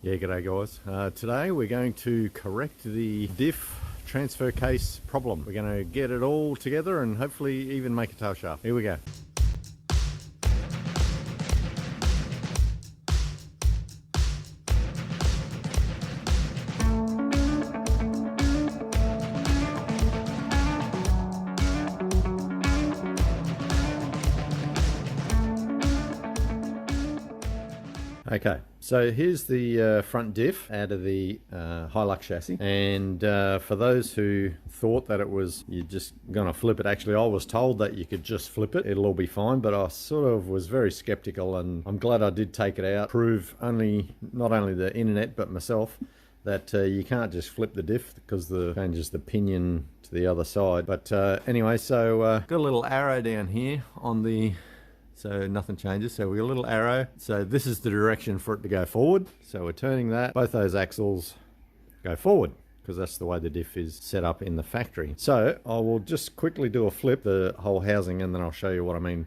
Yeah, g'day guys. Today we're going to correct the diff transfer case problem. We're going to get it all together and hopefully even make a tail shaft. Here we go. Okay, so here's the front diff out of the Hilux chassis, and for those who thought that it was you're just gonna flip it, actually I was told that you could just flip it, it'll all be fine, but I sort of was very skeptical, and I'm glad I did take it out, prove not only the internet but myself that you can't just flip the diff because the changes the pinion to the other side. But anyway, so got a little arrow down here on the, so nothing changes. So we got a little arrow. So this is the direction for it to go forward. So we're turning that. Both those axles go forward because that's the way the diff is set up in the factory. So I will just quickly do a flip, the whole housing, and then I'll show you what I mean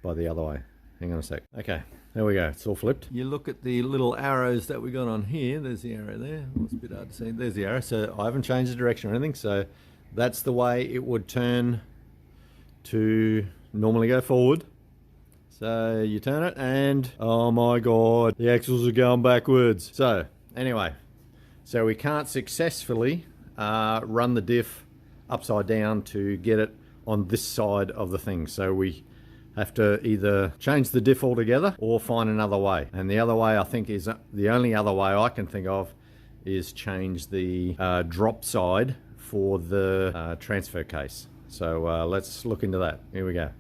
by the other way. Hang on a sec. Okay, there we go. It's all flipped. You look at the little arrows that we got on here. There's the arrow there. Well, it's a bit hard to see. There's the arrow. So I haven't changed the direction or anything. So that's the way it would turn to normally go forward. So you turn it and, oh my God, the axles are going backwards. So anyway, so we can't successfully run the diff upside down to get it on this side of the thing. So we have to either change the diff altogether or find another way. And the other way I think is, the only other way I can think of is change the drop side for the transfer case. So let's look into that. Here we go.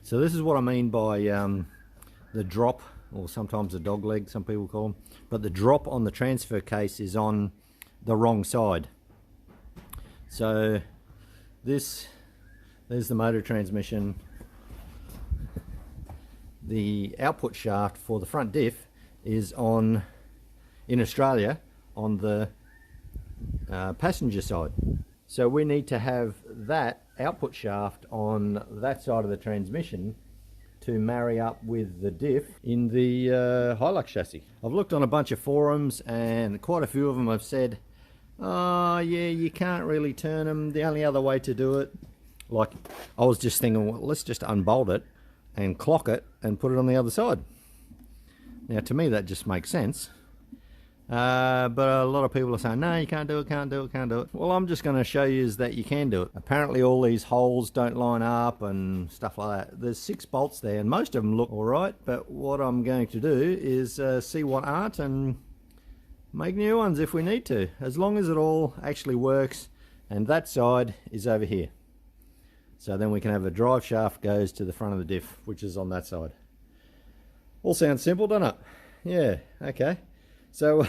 So this is what I mean by the drop, or sometimes the dog leg, some people call them. But the drop on the transfer case is on the wrong side. So there's the motor transmission. The output shaft for the front diff is in Australia, on the passenger side. So we need to have that output shaft on that side of the transmission to marry up with the diff in the Hilux chassis. I've looked on a bunch of forums and quite a few of them have said, oh yeah, you can't really turn them. The only other way to do it, like I was just thinking, well, let's just unbolt it and clock it and put it on the other side. Now to me that just makes sense. But a lot of people are saying, no, you can't do it, can't do it, can't do it. Well, I'm just going to show you that you can do it. Apparently all these holes don't line up and stuff like that. There's 6 bolts there and most of them look alright, but what I'm going to do is see what aren't and make new ones if we need to, as long as it all actually works. And that side is over here. So then we can have a drive shaft goes to the front of the diff, which is on that side. All sounds simple, doesn't it? Yeah, okay. So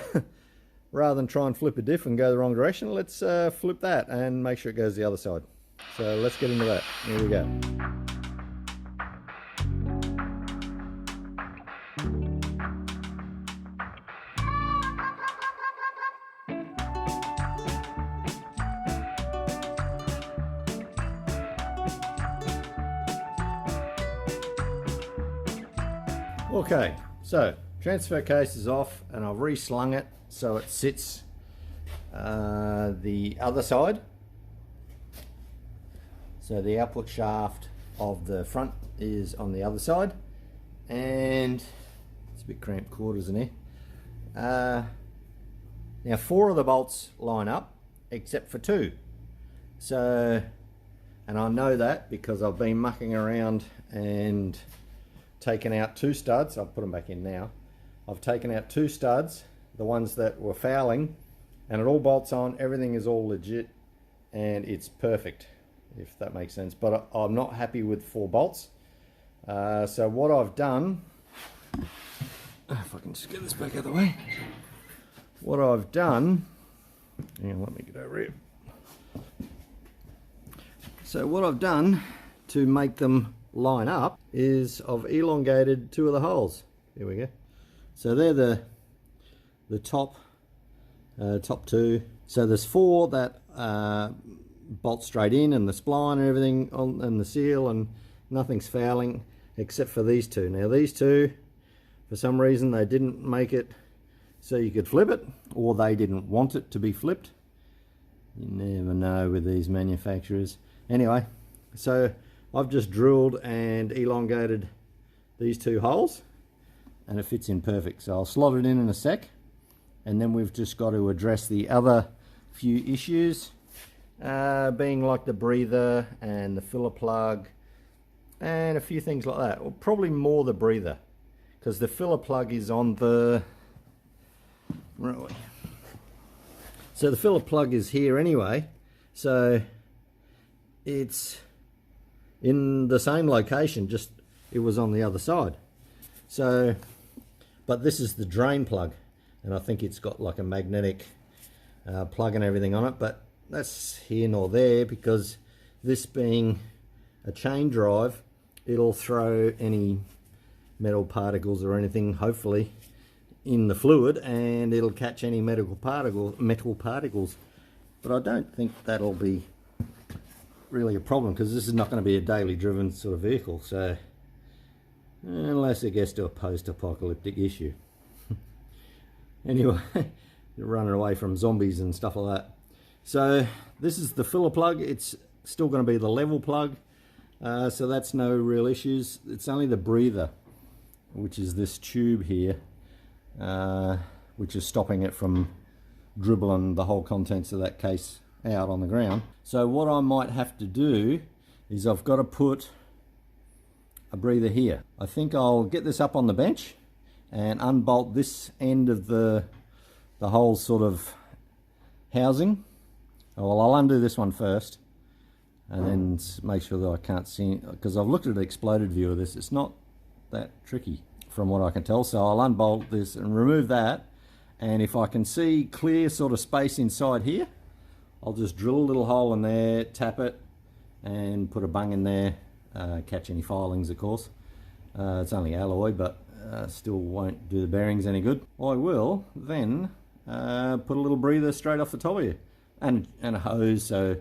rather than try and flip a diff and go the wrong direction, let's flip that and make sure it goes the other side. So let's get into that. Here we go. Okay, so transfer case is off and I've reslung it so it sits the other side. So the output shaft of the front is on the other side, and it's a bit cramped quarters in here. Now 4 of the bolts line up except for 2. So, and I know that because I've been mucking around and taken out 2 studs. I'll put them back in now. I've taken out 2 studs, the ones that were fouling, and it all bolts on. Everything is all legit and it's perfect, if that makes sense. But I'm not happy with 4 bolts. So what I've done, if I can just get this back out of the way. What I've done, hang on, let me get over here. So what I've done to make them line up is I've elongated 2 of the holes. Here we go. So they're the top 2. So there's 4 that bolt straight in, and the spline and everything on, and the seal, and nothing's fouling except for these 2. Now these 2, for some reason they didn't make it so you could flip it, or they didn't want it to be flipped. You never know with these manufacturers. Anyway, so I've just drilled and elongated these two holes, and it fits in perfect. So I'll slot it in a sec, and then we've just got to address the other few issues, being like the breather and the filler plug and a few things like that. Or probably more the breather, because the filler plug is on the... Where are we? So the filler plug is here anyway, so it's in the same location, just it was on the other side. So, but this is the drain plug, and I think it's got like a magnetic plug and everything on it, but that's here nor there, because this being a chain drive, it'll throw any metal particles or anything, hopefully, in the fluid, and it'll catch any metal particles. But I don't think that'll be really a problem, because this is not going to be a daily driven sort of vehicle, so unless it gets to a post-apocalyptic issue. Anyway, you're running away from zombies and stuff like that. So this is the filler plug. It's still going to be the level plug, so that's no real issues. It's only the breather, which is this tube here, which is stopping it from dribbling the whole contents of that case out on the ground. So what I might have to do is I've got to put a breather here. I think I'll get this up on the bench and unbolt this end of the whole sort of housing. Well, I'll undo this one first and then make sure that I can't see, because I've looked at an exploded view of this. It's not that tricky from what I can tell. So I'll unbolt this and remove that, and if I can see clear sort of space inside here, I'll just drill a little hole in there, tap it, and put a bung in there, catch any filings of course. It's only alloy, but still won't do the bearings any good. I will then put a little breather straight off the top of you, and a hose, so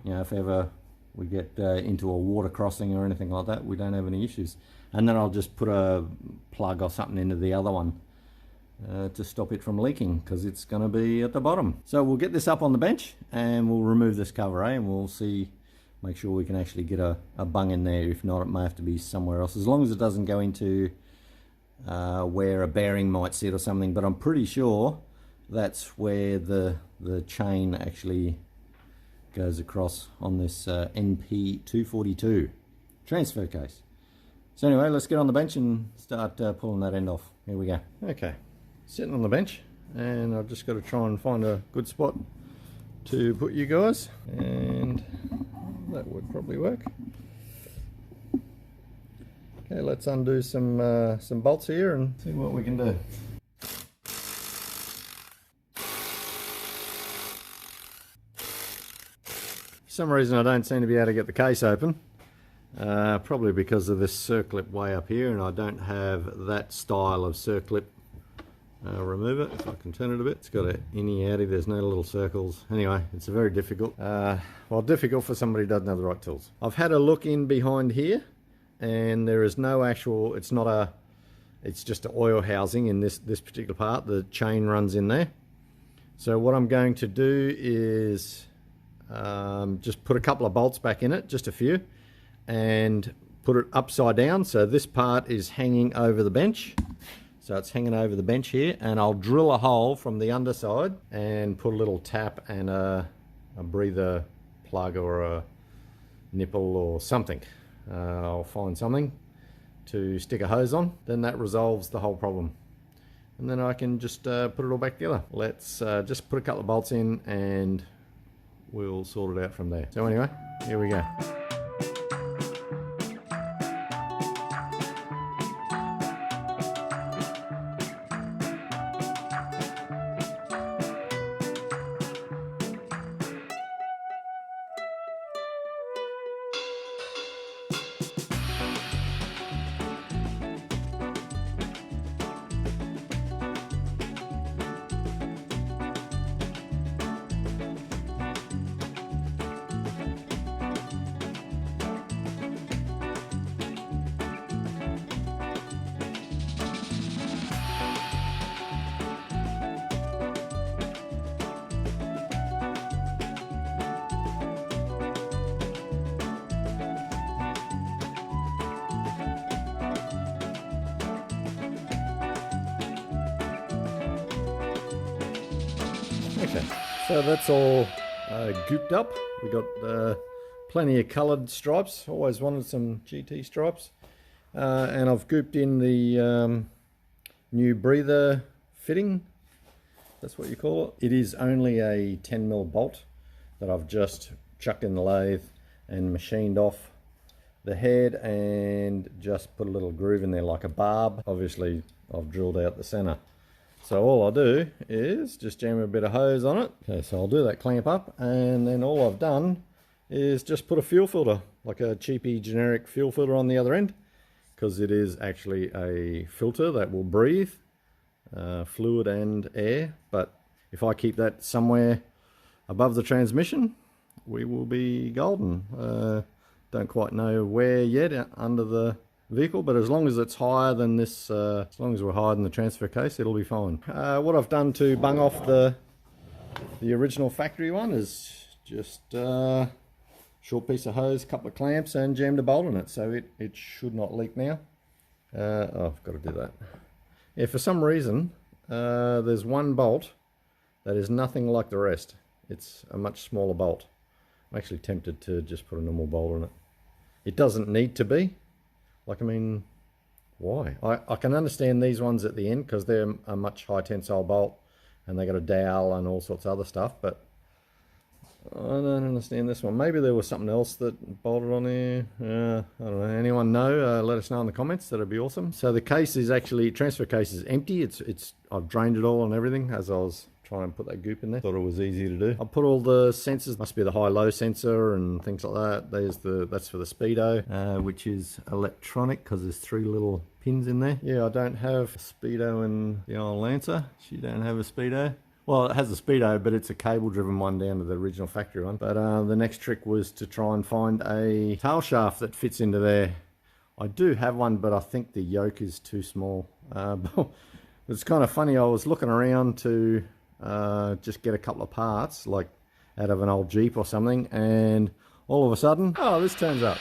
you know, if ever we get into a water crossing or anything like that, we don't have any issues. And then I'll just put a plug or something into the other one to stop it from leaking, because it's going to be at the bottom. So we'll get this up on the bench and we'll remove this cover, and we'll see, make sure we can actually get a bung in there. If not, it may have to be somewhere else, as long as it doesn't go into where a bearing might sit or something. But I'm pretty sure that's where the chain actually goes across on this NP242 transfer case. So anyway, let's get on the bench and start pulling that end off. Here we go. Okay, sitting on the bench, and I've just got to try and find a good spot to put you guys, and that would probably work. Okay, let's undo some bolts here and see what we can do. For some reason I don't seem to be able to get the case open. Probably because of this circlip way up here, and I don't have that style of circlip remover. If I can turn it a bit, it's got an innie outie, there's no little circles. Anyway, it's very difficult. Well, difficult for somebody who doesn't have the right tools. I've had a look in behind here, and there is no actual, it's just an oil housing in this particular part. The chain runs in there. So what I'm going to do is just put a couple of bolts back in it, just a few, and put it upside down, so this part is hanging over the bench. So it's hanging over the bench here, and I'll drill a hole from the underside and put a little tap and a breather plug or a nipple or something. I'll find something to stick a hose on, then that resolves the whole problem. And then I can just put it all back together. Let's just put a couple of bolts in and we'll sort it out from there. So anyway, here we go. Okay, so that's all gooped up. We got plenty of coloured stripes. Always wanted some GT stripes. And I've gooped in the new breather fitting. That's what you call it. It is only a 10mm bolt that I've just chucked in the lathe and machined off the head and just put a little groove in there like a barb. Obviously I've drilled out the center. So all I do is just jam a bit of hose on it. Okay, so I'll do that clamp up, and then all I've done is just put a fuel filter, like a cheapy generic fuel filter on the other end, because it is actually a filter that will breathe fluid and air. But if I keep that somewhere above the transmission, we will be golden. Don't quite know where yet under the vehicle, but as long as it's higher than this, as long as we're higher than the transfer case, it'll be fine. What I've done to bung off the original factory one is just short piece of hose, couple of clamps, and jammed a bolt in it, so it should not leak now. Oh, I've got to do that. Yeah, for some reason there's one bolt that is nothing like the rest. It's a much smaller bolt. I'm actually tempted to just put a normal bolt in it. It doesn't need to be. Like, I mean, why? I can understand these ones at the end because they're a much high tensile bolt and they got a dowel and all sorts of other stuff, but I don't understand this one. Maybe there was something else that bolted on there. I don't know. Anyone know? Let us know in the comments. That'd be awesome. So the case is actually, transfer case is empty. I've drained it all and everything as I was trying to put that goop in there. Thought it was easy to do. I put all the sensors, must be the high-low sensor and things like that. That's for the speedo, which is electronic because there's 3 little pins in there. Yeah, I don't have a speedo in the old Lancer. She don't have a speedo. Well, it has a speedo, but it's a cable-driven one down to the original factory one. But the next trick was to try and find a tail shaft that fits into there. I do have one, but I think the yoke is too small. It's kind of funny. I was looking around to just get a couple of parts, like out of an old Jeep or something, and all of a sudden, oh, this turns up.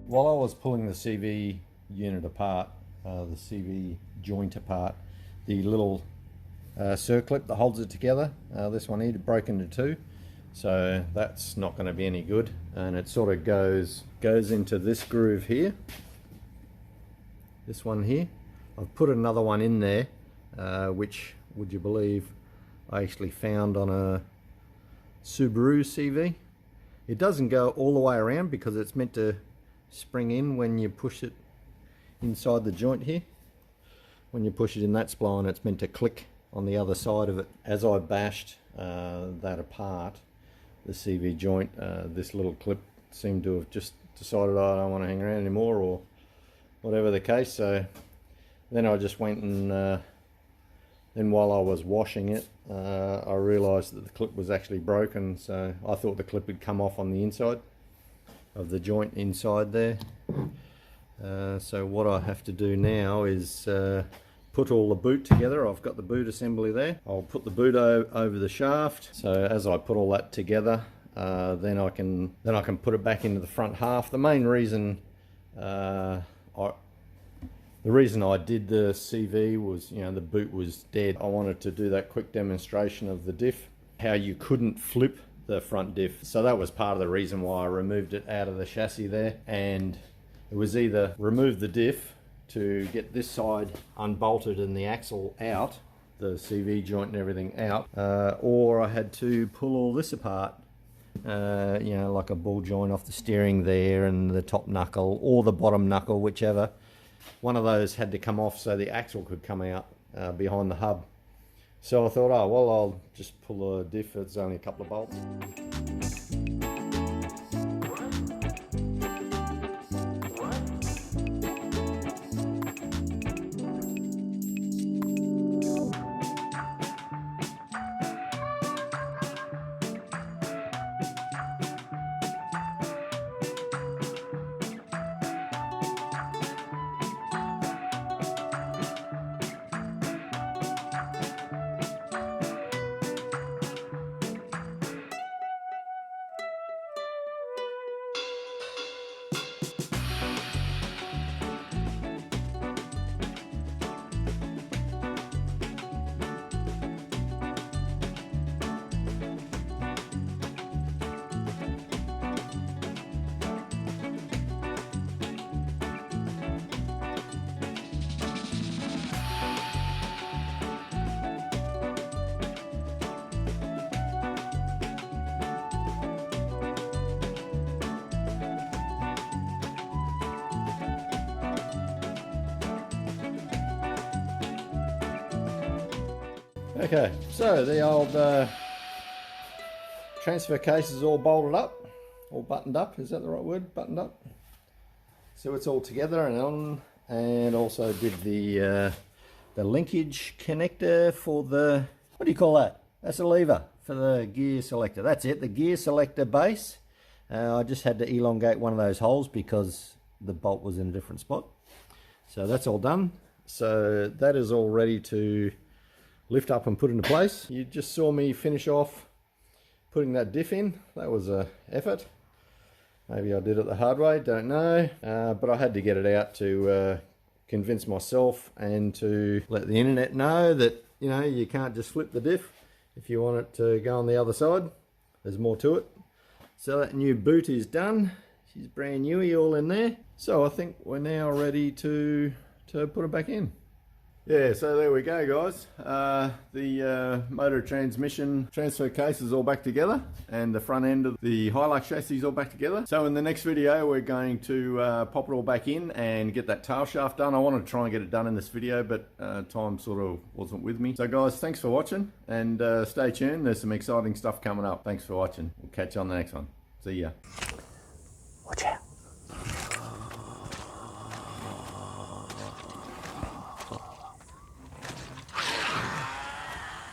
While I was pulling the CV unit apart, the CV joint apart, the little circlip that holds it together, this one here broke into 2, so that's not going to be any good, and it sort of goes into this groove here, this one here. I've put another one in there, which, would you believe, I actually found on a Subaru CV. It doesn't go all the way around because it's meant to spring in when you push it inside the joint here. When you push it in that spline, it's meant to click on the other side of it. As I bashed that apart, the CV joint, this little clip seemed to have just decided, oh, I don't want to hang around anymore, or whatever the case. So then I just went and then while I was washing it, I realized that the clip was actually broken. So I thought the clip would come off on the inside of the joint inside there. So what I have to do now is put all the boot together. I've got the boot assembly there. I'll put the boot over the shaft. So as I put all that together, then I can put it back into the front half. The main reason the reason I did the CV was, you know, the boot was dead. I wanted to do that quick demonstration of the diff, how you couldn't flip the front diff. So that was part of the reason why I removed it out of the chassis there. And it was either remove the diff to get this side unbolted and the axle out, the CV joint and everything out, or I had to pull all this apart, you know, like a ball joint off the steering there and the top knuckle or the bottom knuckle, whichever. One of those had to come off so the axle could come out behind the hub. So I thought, oh well, I'll just pull a diff, it's only a couple of bolts. Okay, so the old transfer case is all bolted up, all buttoned up, is that the right word? Buttoned up. So it's all together and on, and also did the linkage connector for the, what do you call that? That's a lever for the gear selector. That's it, the gear selector base. I just had to elongate one of those holes because the bolt was in a different spot. So that's all done. So that is all ready to lift up and put into place. You just saw me finish off putting that diff in. That was a effort. Maybe I did it the hard way, don't know. But I had to get it out to convince myself and to let the internet know that, you know, you can't just flip the diff. If you want it to go on the other side, there's more to it. So that new boot is done. She's brand newy, all in there. So I think we're now ready to put it back in. Yeah, so there we go, guys. The motor transmission transfer case is all back together, and the front end of the Hilux chassis is all back together. So in the next video, we're going to pop it all back in and get that tail shaft done. I wanted to try and get it done in this video, but time sort of wasn't with me. So guys, thanks for watching, and stay tuned. There's some exciting stuff coming up. Thanks for watching. We'll catch you on the next one. See ya.